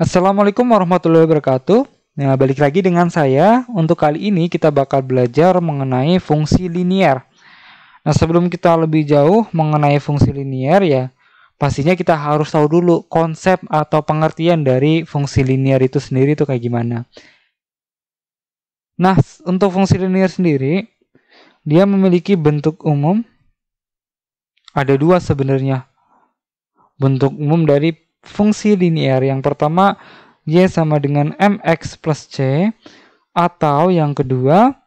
Assalamualaikum warahmatullahi wabarakatuh. Nah, balik lagi dengan saya. Untuk kali ini kita bakal belajar mengenai fungsi linier. Nah, sebelum kita lebih jauh mengenai fungsi linier ya, pastinya kita harus tahu dulu konsep atau pengertian dari fungsi linier itu sendiri itu kayak gimana. Nah, untuk fungsi linier sendiri, dia memiliki bentuk umum. Ada dua sebenarnya bentuk umum dari fungsi linier. Yang pertama, Y sama dengan MX plus C, atau yang kedua,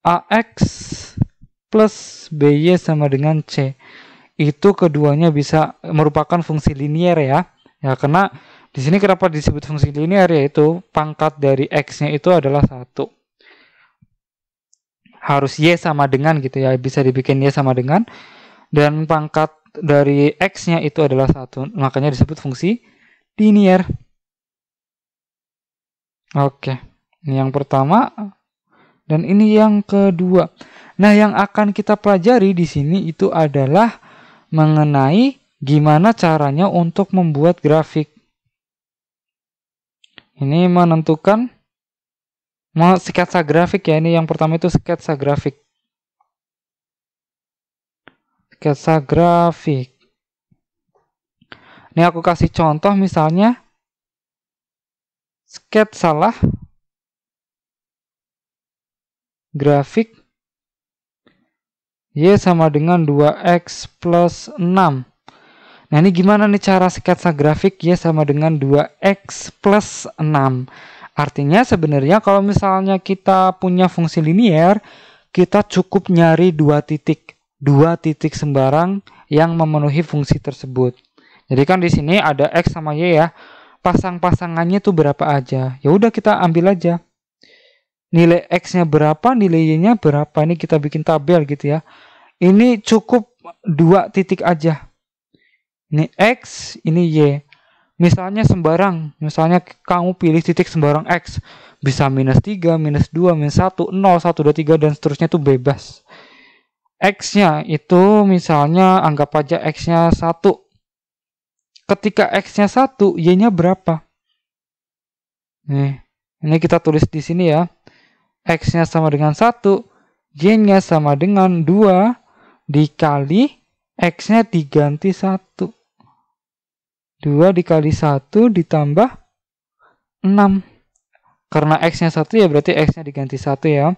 AX plus BY sama dengan C. Itu keduanya bisa merupakan fungsi linier ya. Ya, karena di sini kenapa disebut fungsi linier, yaitu pangkat dari X-nya itu adalah 1. Harus Y sama dengan gitu ya, bisa dibikin Y sama dengan, dan pangkat dari X-nya itu adalah 1. Makanya disebut fungsi linier. Oke, ini yang pertama dan ini yang kedua. Nah, yang akan kita pelajari di sini itu adalah mengenai gimana caranya untuk membuat grafik. Ini menentukan mau sketsa grafik ya. Ini yang pertama itu sketsa grafik. Sketsa grafik. Ini aku kasih contoh misalnya sketsalah grafik Y sama dengan 2X plus 6. Nah, ini gimana nih cara sketsa grafik Y sama dengan 2X plus 6? Artinya sebenarnya kalau misalnya kita punya fungsi linier, kita cukup nyari dua titik sembarang yang memenuhi fungsi tersebut. Jadi kan di sini ada X sama Y ya. Pasang-pasangannya tuh berapa aja. Ya udah kita ambil aja. Nilai X-nya berapa, nilai Y-nya berapa. Ini kita bikin tabel gitu ya. Ini cukup dua titik aja. Ini X, ini Y. Misalnya sembarang. Misalnya kamu pilih titik sembarang X. Bisa -3, -2, -1, 0, 1, 2, 3, dan seterusnya itu bebas. X-nya itu misalnya anggap aja X-nya 1. Ketika X-nya 1, Y-nya berapa? Nih, ini kita tulis di sini ya. X-nya sama dengan 1, Y-nya sama dengan 2, dikali X-nya diganti 1. 2 dikali 1 ditambah 6. Karena X-nya 1 ya berarti X-nya diganti 1 ya.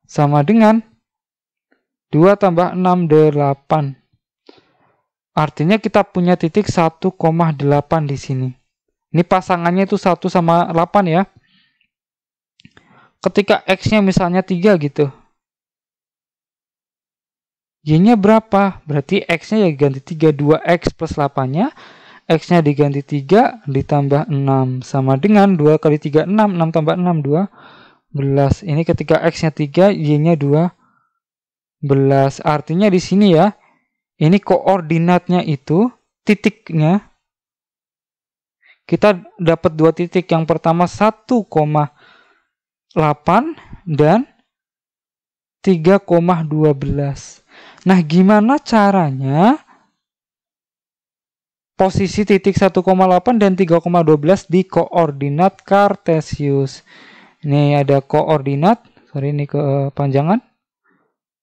Sama dengan 2 tambah 6, 8. Artinya kita punya titik 1,8 di sini. Ini pasangannya itu 1 sama 8 ya. Ketika X-nya misalnya 3 gitu. Y-nya berapa? Berarti X-nya ya diganti 3. 2X plus 8-nya. X-nya diganti 3 ditambah 6. Sama dengan 2 kali 3, 6. 6 tambah 6, 12. Ini ketika X-nya 3, Y-nya 12. Artinya di sini ya. Ini koordinatnya itu, titiknya, kita dapat dua titik. Yang pertama 1,8 dan 3,12. Nah, gimana caranya posisi titik 1,8 dan 3,12 di koordinat Kartesius? Ini ada koordinat, sorry ini kepanjangan.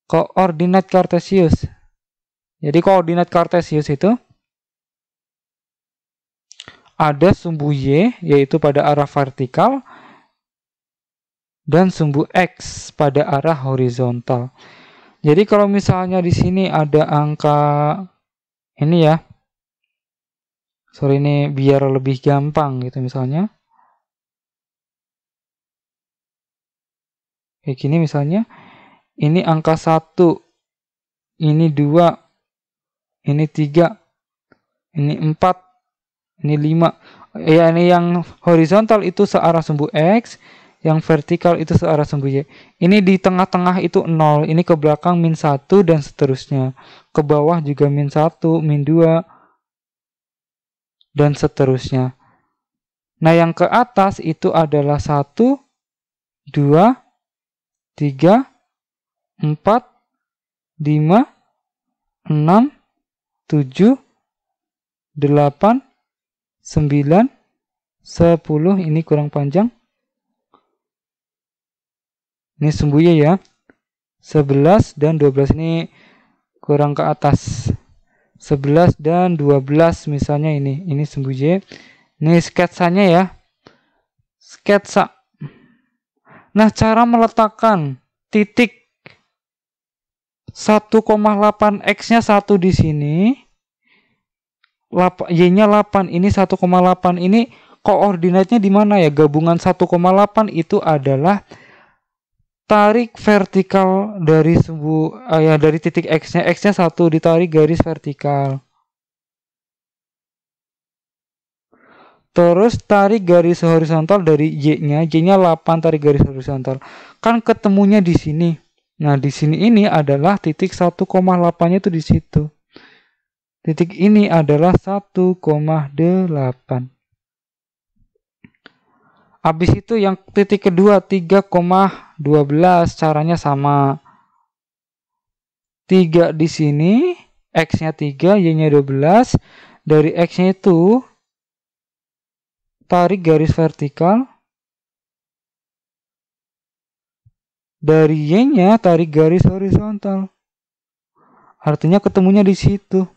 Koordinat Kartesius. Jadi koordinat Kartesius itu ada sumbu Y, yaitu pada arah vertikal, dan sumbu X pada arah horizontal. Jadi kalau misalnya di sini ada angka ini ya, sorry ini biar lebih gampang gitu misalnya. Kayak gini misalnya, ini angka 1, ini 2, ini 3, ini 4, ini 5. Ya, ini yang horizontal itu searah sumbu X, yang vertikal itu searah sumbu Y. Ini di tengah-tengah itu 0, ini ke belakang -1 dan seterusnya. Ke bawah juga -1, -2 dan seterusnya. Nah, yang ke atas itu adalah 1, 2, 3, 4, 5, 6, 7, 8, 9, 10 ini kurang panjang. Ini sumbu Y ya. 11 dan 12 ini kurang ke atas. 11 dan 12 misalnya ini sumbu Y. Ini sketsanya ya. Sketsa. Nah, cara meletakkan titik 1,8x-nya 1 di sini. Y-nya 8, ini 1,8. Ini koordinatnya di mana ya? Gabungan 1,8 itu adalah tarik vertikal dari sumbu ya dari titik X-nya. X-nya 1 ditarik garis vertikal. Terus tarik garis horizontal dari Y-nya. Y-nya 8 tarik garis horizontal. Kan ketemunya di sini. Nah, di sini ini adalah titik 1,8-nya itu di situ. Titik ini adalah 1,8. Habis itu yang titik kedua 3,12, caranya sama. 3 di sini, X-nya 3, Y-nya 12. Dari X-nya itu tarik garis vertikal. Dari Y-nya tarik garis horizontal. Artinya ketemunya di situ.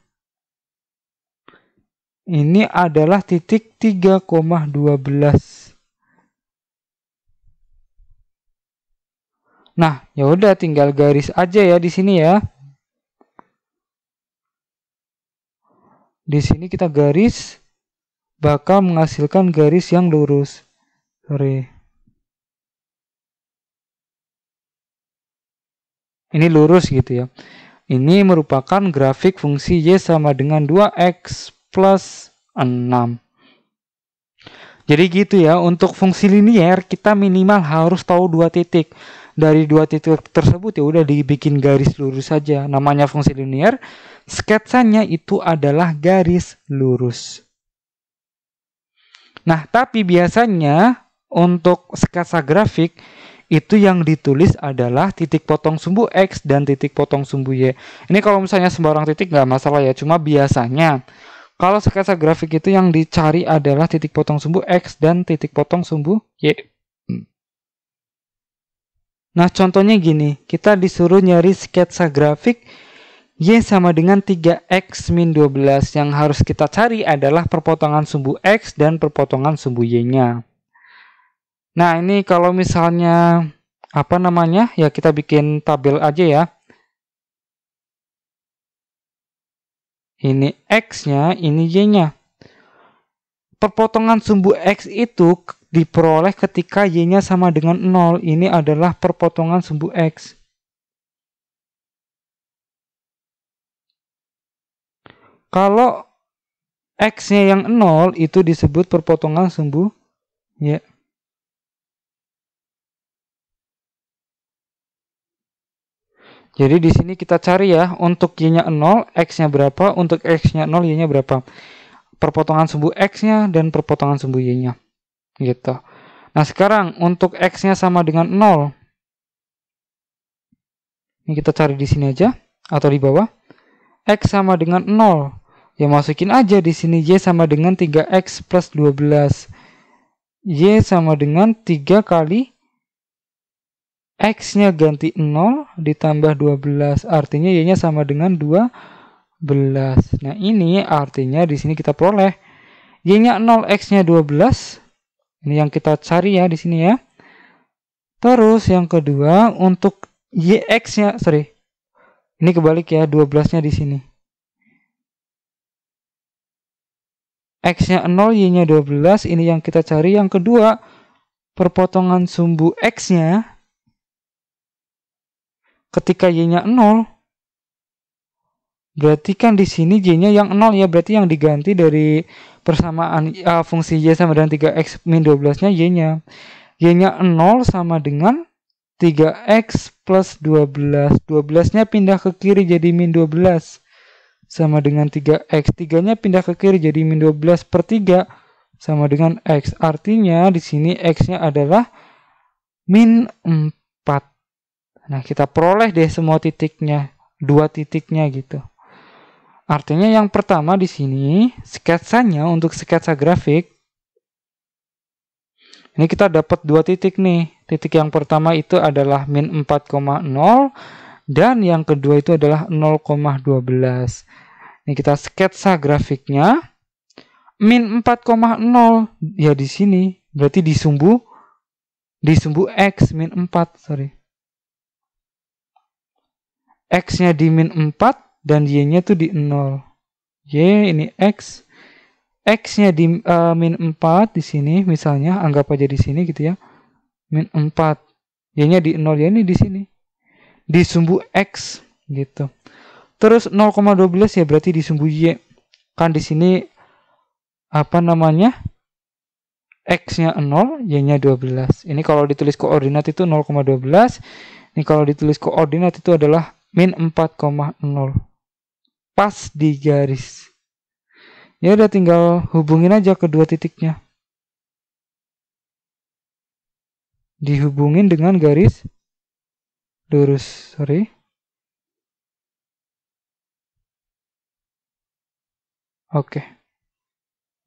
Ini adalah titik 3,12. Nah, ya udah tinggal garis aja ya di sini ya. Di sini kita garis bakal menghasilkan garis yang lurus. Ini lurus gitu ya. Ini merupakan grafik fungsi Y sama dengan 2x plus 6. Jadi gitu ya, untuk fungsi linier kita minimal harus tahu 2 titik. Dari 2 titik tersebut ya udah dibikin garis lurus saja. Namanya fungsi linier, sketsanya itu adalah garis lurus. Nah, tapi biasanya untuk sketsa grafik itu yang ditulis adalah titik potong sumbu X dan titik potong sumbu Y. Ini kalau misalnya sembarang titik nggak masalah ya, cuma biasanya kalau sketsa grafik itu yang dicari adalah titik potong sumbu X dan titik potong sumbu Y. Nah, contohnya gini, kita disuruh nyari sketsa grafik Y sama dengan 3x min 12. Yang harus kita cari adalah perpotongan sumbu X dan perpotongan sumbu Y-nya. Nah, ini kalau misalnya, apa namanya, ya kita bikin tabel aja ya. Ini X-nya, ini Y-nya. Perpotongan sumbu X itu diperoleh ketika Y-nya sama dengan 0. Ini adalah perpotongan sumbu X. Kalau X-nya yang 0 itu disebut perpotongan sumbu Y. Jadi di sini kita cari ya, untuk Y-nya 0, X-nya berapa, untuk X-nya 0, Y-nya berapa. Perpotongan sumbu X-nya dan perpotongan sumbu Y-nya. Gitu. Nah, sekarang untuk X-nya sama dengan 0. Ini kita cari di sini aja atau di bawah. X sama dengan 0. Ya masukin aja di sini Y sama dengan 3x plus 12. Y sama dengan 3 kali X-nya ganti 0 ditambah 12. Artinya Y-nya sama dengan 12. Nah, ini artinya di sini kita peroleh Y-nya 0, X-nya 12. Ini yang kita cari ya di sini ya. Terus yang kedua untuk YX-nya, ini kebalik ya, 12-nya di sini. X-nya 0, Y-nya 12, ini yang kita cari. Yang kedua, perpotongan sumbu X-nya ketika Y-nya 0, berarti kan di sini Y-nya yang 0 ya, berarti yang diganti dari persamaan fungsi Y sama dengan 3x min 12-nya Y-nya. Y-nya 0 sama dengan 3x plus 12. 12-nya pindah ke kiri jadi min 12. Sama dengan 3x. 3-nya pindah ke kiri jadi min 12 per 3. Sama dengan x. Artinya di sini x-nya adalah min 4. Nah, kita peroleh deh semua titiknya. 2 titiknya gitu. Artinya yang pertama di sini sketsanya untuk sketsa grafik Ini kita dapat dua titik nih. Titik yang pertama itu adalah min 4,0 dan yang kedua itu adalah 0,12. Ini kita sketsa grafiknya. Min 4,0 ya di sini, berarti di sumbu X min 4, sorry. X-nya di min 4 dan Y-nya tuh di 0. Y ini X. X-nya di min 4 di sini misalnya, anggap aja di sini gitu ya. Min 4. Y-nya di 0, ya ini di sini. Di sumbu X gitu. Terus 0,12 ya berarti di sumbu Y. Kan di sini apa namanya? X-nya 0, Y-nya 12. Ini kalau ditulis koordinat itu 0,12. Ini kalau ditulis koordinat itu adalah min 4,0. Pas di garis. Ya udah tinggal hubungin aja kedua titiknya. Dihubungin dengan garis lurus, sorry. Oke.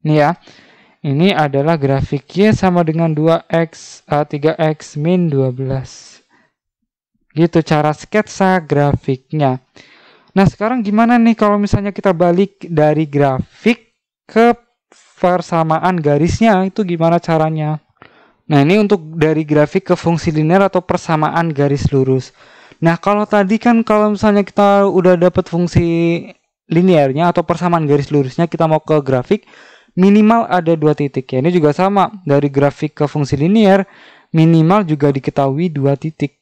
Ini ya. Ini adalah grafik Y sama dengan 2X, 3X min 12. Gitu cara sketsa grafiknya. Nah sekarang gimana nih kalau misalnya kita balik dari grafik ke persamaan garisnya, itu gimana caranya? Nah ini untuk dari grafik ke fungsi linear atau persamaan garis lurus. Nah kalau tadi kan kalau misalnya kita udah dapat fungsi linearnya atau persamaan garis lurusnya, kita mau ke grafik, minimal ada dua titik ya. Ini juga sama, dari grafik ke fungsi linear minimal juga diketahui dua titik.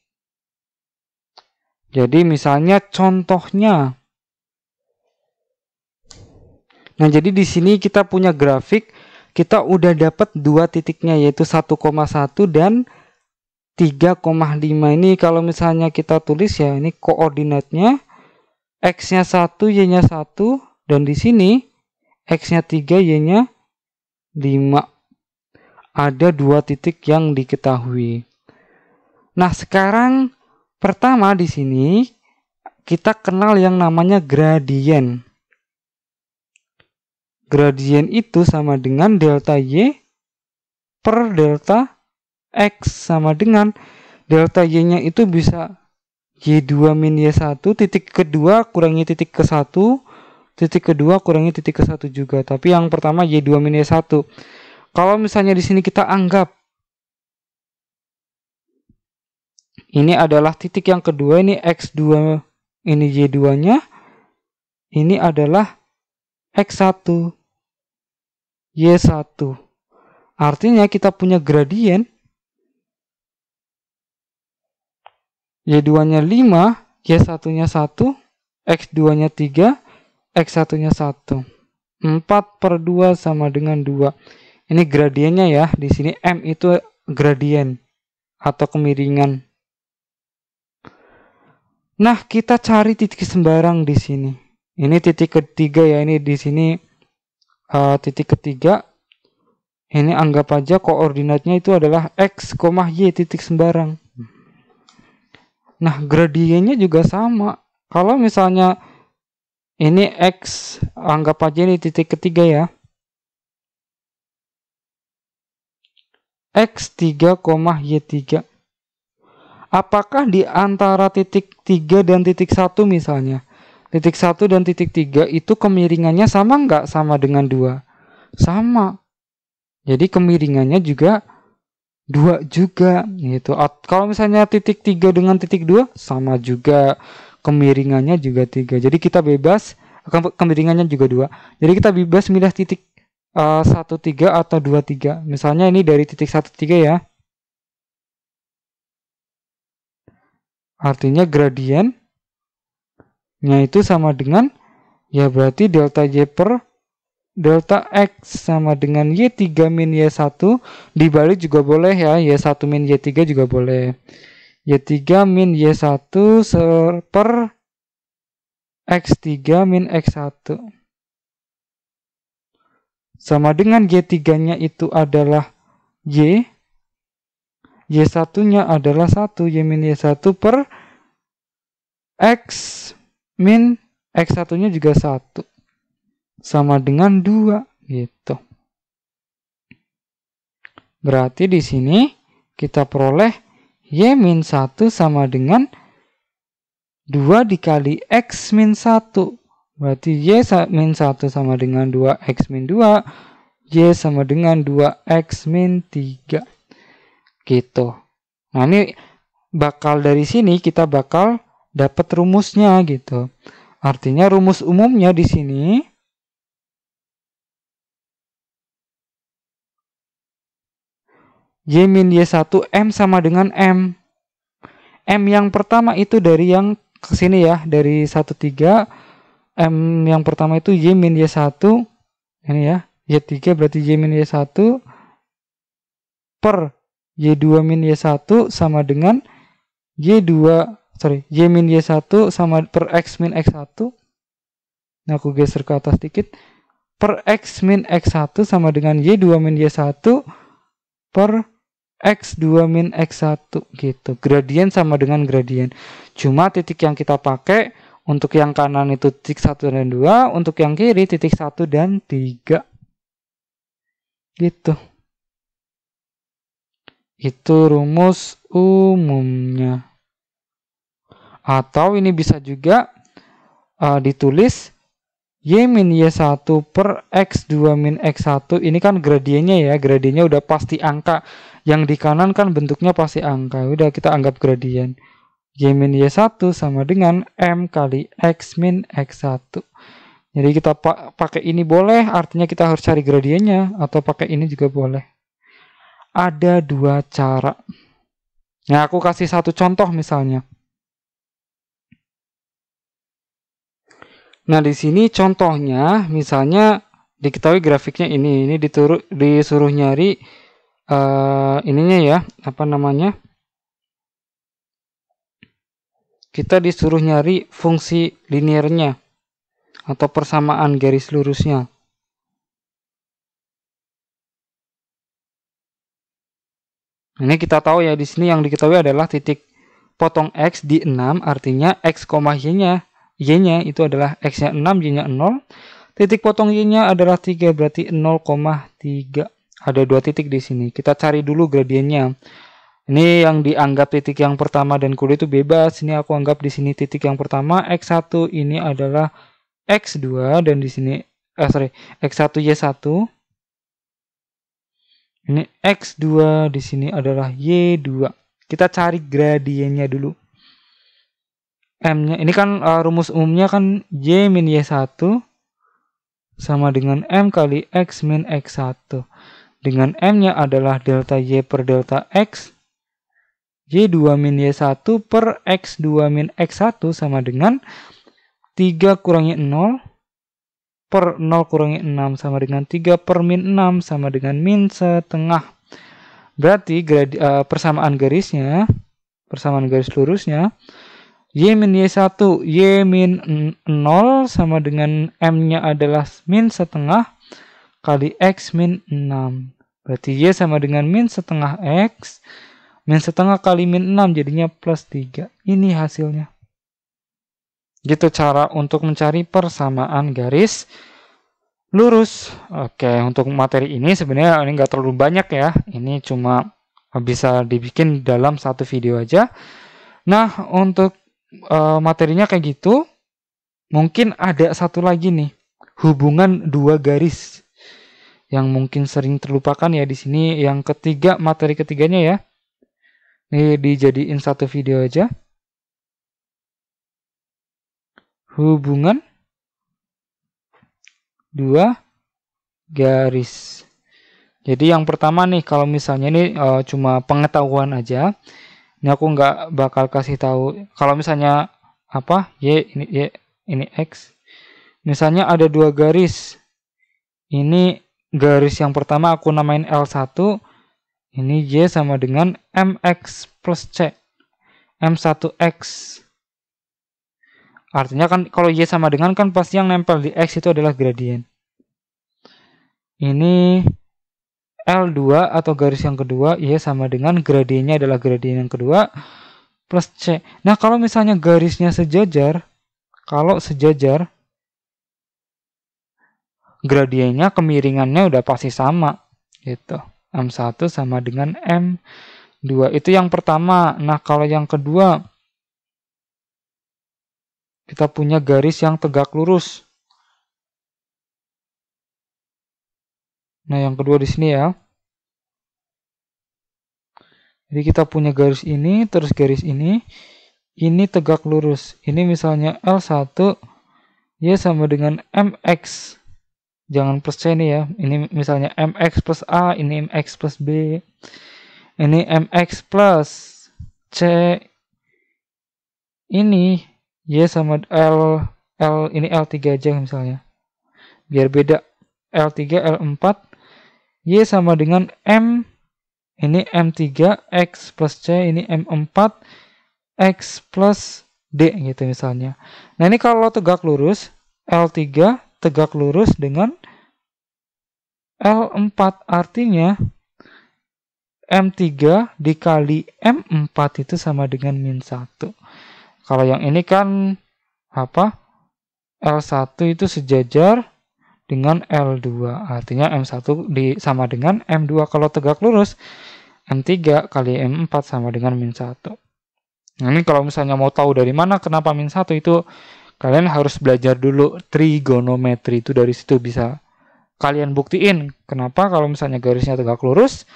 Jadi misalnya contohnya, nah jadi di sini kita punya grafik, kita udah dapat dua titiknya yaitu 1,1 dan 3,5. Ini kalau misalnya kita tulis ya, ini koordinatnya X-nya 1, Y-nya 1, dan di sini X-nya 3, Y-nya 5. Ada dua titik yang diketahui. Nah, sekarang pertama di sini kita kenal yang namanya gradien. Gradien itu sama dengan delta Y per delta X, sama dengan delta Y-nya itu bisa Y2 min Y1, titik kedua kurangi titik ke-1, titik kedua kurangi titik ke-1 juga. Tapi yang pertama Y2 min Y1. Kalau misalnya di sini kita anggap ini adalah titik yang kedua, ini X2, ini Y2-nya, ini adalah X1, Y1. Artinya kita punya gradien Y2-nya 5, Y1-nya 1, X2-nya 3, X1-nya 1. 4/2 sama dengan 2. Ini gradiennya ya. Di sini M itu gradien atau kemiringan. Nah, kita cari titik sembarang di sini. Ini titik ketiga ya. Ini di sini titik ketiga. Ini anggap aja koordinatnya itu adalah X, Y titik sembarang. Nah, gradiennya juga sama. Kalau misalnya ini X, anggap aja ini titik ketiga ya. X3, Y3. Apakah di antara titik 3 dan titik 1 misalnya, titik 1 dan titik 3 itu kemiringannya sama nggak sama dengan 2? Sama. Jadi kemiringannya juga 2 juga gitu. Kalau misalnya titik 3 dengan titik 2 sama juga, kemiringannya juga 3. Jadi kita bebas, kemiringannya juga 2. Jadi kita bebas milih titik 1,3 atau 2,3. Misalnya ini dari titik 1,3 ya. Artinya gradiennya itu sama dengan, ya berarti delta Y per delta X sama dengan Y3 min Y1. Dibalik juga boleh ya, Y1 min Y3 juga boleh. Y3 min Y1 per X3 min X1. Sama dengan Y3-nya itu adalah Y. Y1-nya adalah 1. Y min Y1 per X min X1-nya juga 1. Sama dengan 2 gitu. Berarti di sini kita peroleh Y-1 sama dengan 2 dikali X-1. Berarti Y-1 sama dengan 2X-2. Y sama dengan 2X-3. Gitu. Nah, ini bakal dari sini kita bakal dapat rumusnya gitu. Artinya rumus umumnya di sini Y min Y1 M sama dengan M. M yang pertama itu dari yang ke sini ya, dari 13. M yang pertama itu Y min Y1. Ini ya, Y3 berarti Y min Y1 per Y2 min Y1 sama dengan Y min Y1 sama per X min X1. Nah, aku geser ke atas dikit. Per X min X1 sama dengan Y2 min Y1 per X2 min X1 gitu. Gradien sama dengan gradien. Cuma titik yang kita pakai untuk yang kanan itu titik 1 dan 2, untuk yang kiri titik 1 dan 3. Gitu. Itu rumus umumnya. Atau ini bisa juga ditulis Y min Y1 per X2 min X1. Ini kan gradiennya ya. Gradiennya udah pasti angka. Yang di kanan kan bentuknya pasti angka. Udah kita anggap gradien. Y min Y1 sama dengan M kali X min X1. Jadi kita pakai ini boleh. Artinya kita harus cari gradiennya. Atau pakai ini juga boleh. Ada dua cara. Nah, aku kasih satu contoh misalnya. Nah, di sini contohnya, misalnya diketahui grafiknya ini disuruh nyari ininya ya, apa namanya? Kita disuruh nyari fungsi linearnya atau persamaan garis lurusnya. Ini kita tahu ya, di sini yang diketahui adalah titik potong X di 6, artinya X, Y-nya itu adalah X-nya 6, Y-nya 0. Titik potong Y-nya adalah 3, berarti 0,3. Ada dua titik di sini. Kita cari dulu gradiennya. Ini yang dianggap titik yang pertama dan kedua itu bebas. Ini aku anggap di sini titik yang pertama X1 ini adalah X2 dan di sini X1 Y1. Ini X2 di sini adalah Y2. Kita cari gradiennya dulu. M-nya, ini kan rumus umumnya kan Y min Y1 sama dengan M kali X min X1. Dengan M-nya adalah delta Y per delta X. Y2 min Y1 per X2 min X1 sama dengan 3 kurangi 0 per 0 kurangi 6 sama dengan 3 per min 6 sama dengan min setengah. Berarti persamaan garis lurusnya Y min Y1, Y min 0 sama dengan M-nya adalah min setengah kali X min 6. Berarti Y sama dengan min setengah X. Min setengah kali min 6 jadinya plus 3. Ini hasilnya. Gitu cara untuk mencari persamaan garis lurus. Oke, untuk materi ini sebenarnya ini nggak terlalu banyak ya. Ini cuma bisa dibikin dalam satu video aja. Nah, untuk materinya kayak gitu. Mungkin ada satu lagi nih, hubungan dua garis yang mungkin sering terlupakan ya di sini. Yang ketiga, materi ketiganya ya. Ini dijadiin satu video aja. Hubungan dua garis. Jadi yang pertama nih, kalau misalnya ini cuma pengetahuan aja. Ini aku nggak bakal kasih tahu. Kalau misalnya apa ini X. Misalnya ada dua garis. Ini garis yang pertama aku namain L1. Ini Y sama dengan MX plus C. M1X. Artinya kan kalau Y sama dengan kan pasti yang nempel di X itu adalah gradien. Ini L2 atau garis yang kedua, Y sama dengan gradiennya adalah gradien yang kedua plus C. Nah, kalau misalnya garisnya sejajar, gradiennya kemiringannya udah pasti sama gitu. M1 sama dengan M2. Itu yang pertama. Nah, kalau yang kedua, kita punya garis yang tegak lurus. Nah, yang kedua di sini ya. Jadi kita punya garis ini, terus garis ini tegak lurus. Ini misalnya L1, Y sama dengan MX. Jangan plus C ini ya. Ini misalnya MX plus A, ini MX plus B. Ini MX plus C. Ini Y sama L ini L3 aja misalnya. Biar beda. L3, L4. Y sama dengan M. Ini M3, X plus C. Ini M4, X plus D gitu misalnya. Nah, ini kalau tegak lurus, L3 tegak lurus dengan L4. Artinya M3 dikali M4 itu sama dengan -1. Kalau yang ini kan apa? L1 itu sejajar dengan L2. Artinya M1 sama dengan M2. Kalau tegak lurus, M3 kali M4 sama dengan -1. Nah, ini kalau misalnya mau tahu dari mana kenapa -1 itu, kalian harus belajar dulu trigonometri. Itu dari situ bisa kalian buktiin kenapa kalau misalnya garisnya tegak lurus,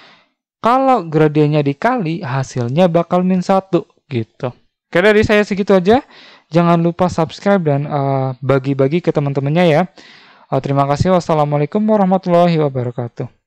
kalau gradiennya dikali, hasilnya bakal -1 gitu. Oke, dari saya segitu aja. Jangan lupa subscribe dan bagi-bagi ke teman-temannya ya. Terima kasih. Wassalamualaikum warahmatullahi wabarakatuh.